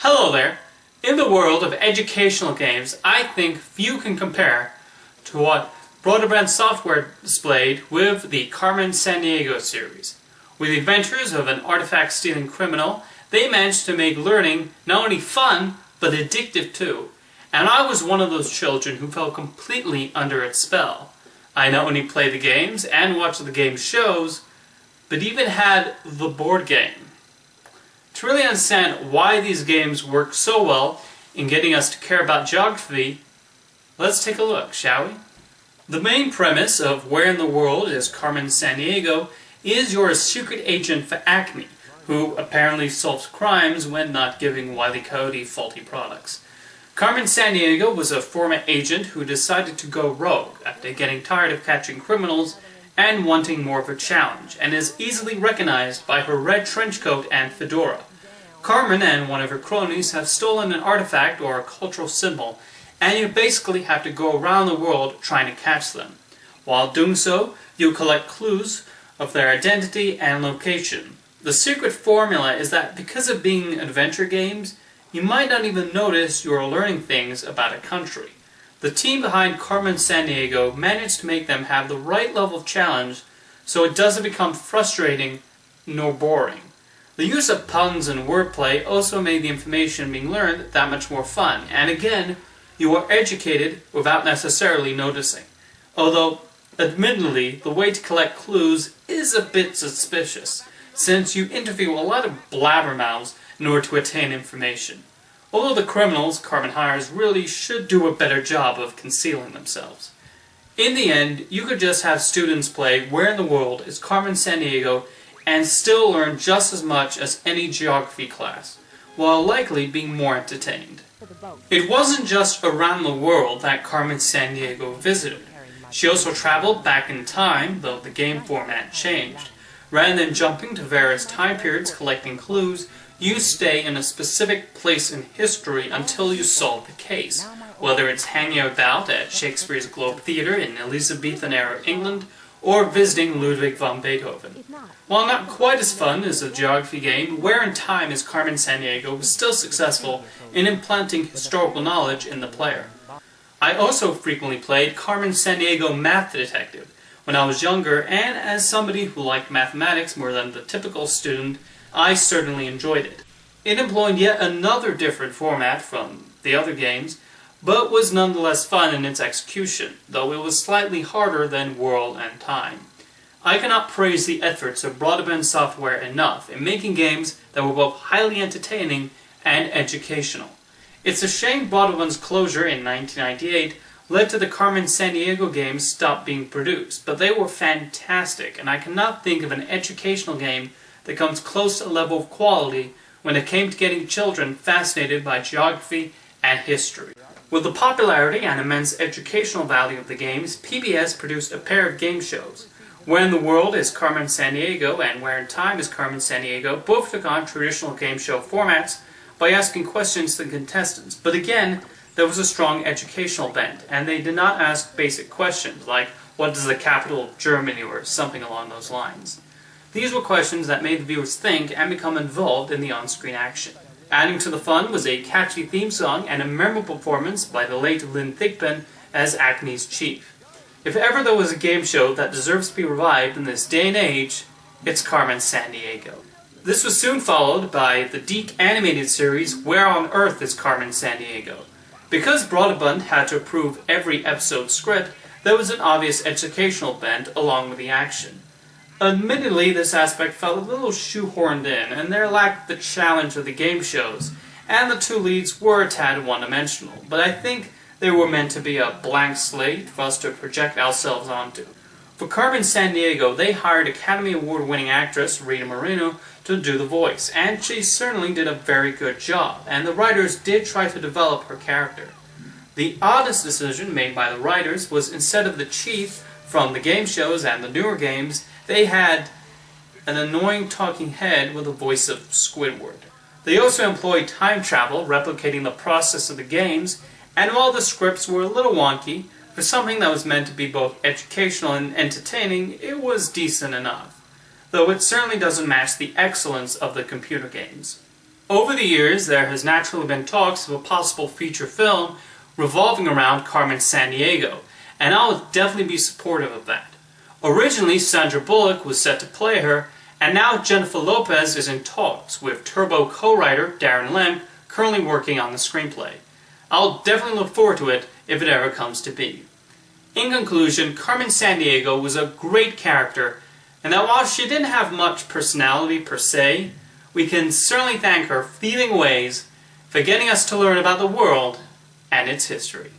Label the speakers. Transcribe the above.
Speaker 1: Hello there! In the world of educational games, I think few can compare to what Broadband Software displayed with the Carmen Sandiego series. With the adventures of an artifact-stealing criminal, they managed to make learning not only fun, but addictive too. And I was one of those children who fell completely under its spell. I not only played the games and watched the game shows, but even had the board game. To really understand why these games work so well in getting us to care about geography, let's take a look, shall we? The main premise of Where in the World is Carmen Sandiego is you're a secret agent for Acme, who apparently solves crimes when not giving Wile E. Coyote faulty products. Carmen Sandiego was a former agent who decided to go rogue after getting tired of catching criminals and wanting more of a challenge, and is easily recognized by her red trench coat and fedora. Carmen and one of her cronies have stolen an artifact or a cultural symbol, and you basically have to go around the world trying to catch them. While doing so, you collect clues of their identity and location. The secret formula is that because of being adventure games, you might not even notice you are learning things about a country. The team behind Carmen Sandiego managed to make them have the right level of challenge so it doesn't become frustrating nor boring. The use of puns and wordplay also made the information being learned that much more fun, and again, you are educated without necessarily noticing. Although, admittedly, the way to collect clues is a bit suspicious, since you interview a lot of blabbermouths in order to attain information. Although the criminals Carmen hires really should do a better job of concealing themselves. In the end, you could just have students play Where in the World is Carmen Sandiego and still learn just as much as any geography class, while likely being more entertained. It wasn't just around the world that Carmen Sandiego visited. She also traveled back in time, though the game format changed. Rather than jumping to various time periods collecting clues, you stay in a specific place in history until you solve the case, whether it's hanging about at Shakespeare's Globe Theatre in Elizabethan-era England, or visiting Ludwig van Beethoven. While not quite as fun as a geography game, Where in Time is Carmen Sandiego was still successful in implanting historical knowledge in the player. I also frequently played Carmen Sandiego Math Detective when I was younger, and as somebody who liked mathematics more than the typical student, I certainly enjoyed it. It employed yet another different format from the other games, but was nonetheless fun in its execution, though it was slightly harder than World and Time. I cannot praise the efforts of Broadband Software enough in making games that were both highly entertaining and educational. It's a shame Broadband's closure in 1998 led to the Carmen Sandiego games stop being produced, but they were fantastic, and I cannot think of an educational game that comes close to a level of quality when it came to getting children fascinated by geography and history. With the popularity and immense educational value of the games, PBS produced a pair of game shows. Where in the World is Carmen Sandiego and Where in Time is Carmen Sandiego both took on traditional game show formats by asking questions to the contestants, but again, there was a strong educational bent, and they did not ask basic questions like, what is the capital of Germany, or something along those lines. These were questions that made the viewers think and become involved in the on-screen action. Adding to the fun was a catchy theme song and a memorable performance by the late Lynn Thigpen as Acme's chief. If ever there was a game show that deserves to be revived in this day and age, it's Carmen Sandiego. This was soon followed by the DiC animated series Where on Earth is Carmen Sandiego? Because Broadband had to approve every episode script, there was an obvious educational bent along with the action. Admittedly, this aspect felt a little shoehorned in, and there lacked the challenge of the game shows, and the two leads were a tad one-dimensional, but I think they were meant to be a blank slate for us to project ourselves onto. For Carmen Sandiego, they hired Academy Award-winning actress Rita Moreno to do the voice, and she certainly did a very good job, and the writers did try to develop her character. The oddest decision made by the writers was instead of the chief from the game shows and the newer games, they had an annoying talking head with the voice of Squidward. They also employed time travel, replicating the process of the games, and while the scripts were a little wonky, for something that was meant to be both educational and entertaining, it was decent enough, though it certainly doesn't match the excellence of the computer games. Over the years, there has naturally been talks of a possible feature film revolving around Carmen Sandiego, and I would definitely be supportive of that. Originally, Sandra Bullock was set to play her, and now Jennifer Lopez is in talks, with Turbo co-writer Darren Lem currently working on the screenplay. I'll definitely look forward to it if it ever comes to be. In conclusion, Carmen Sandiego was a great character, and that while she didn't have much personality per se, we can certainly thank her fleeting ways for getting us to learn about the world and its history.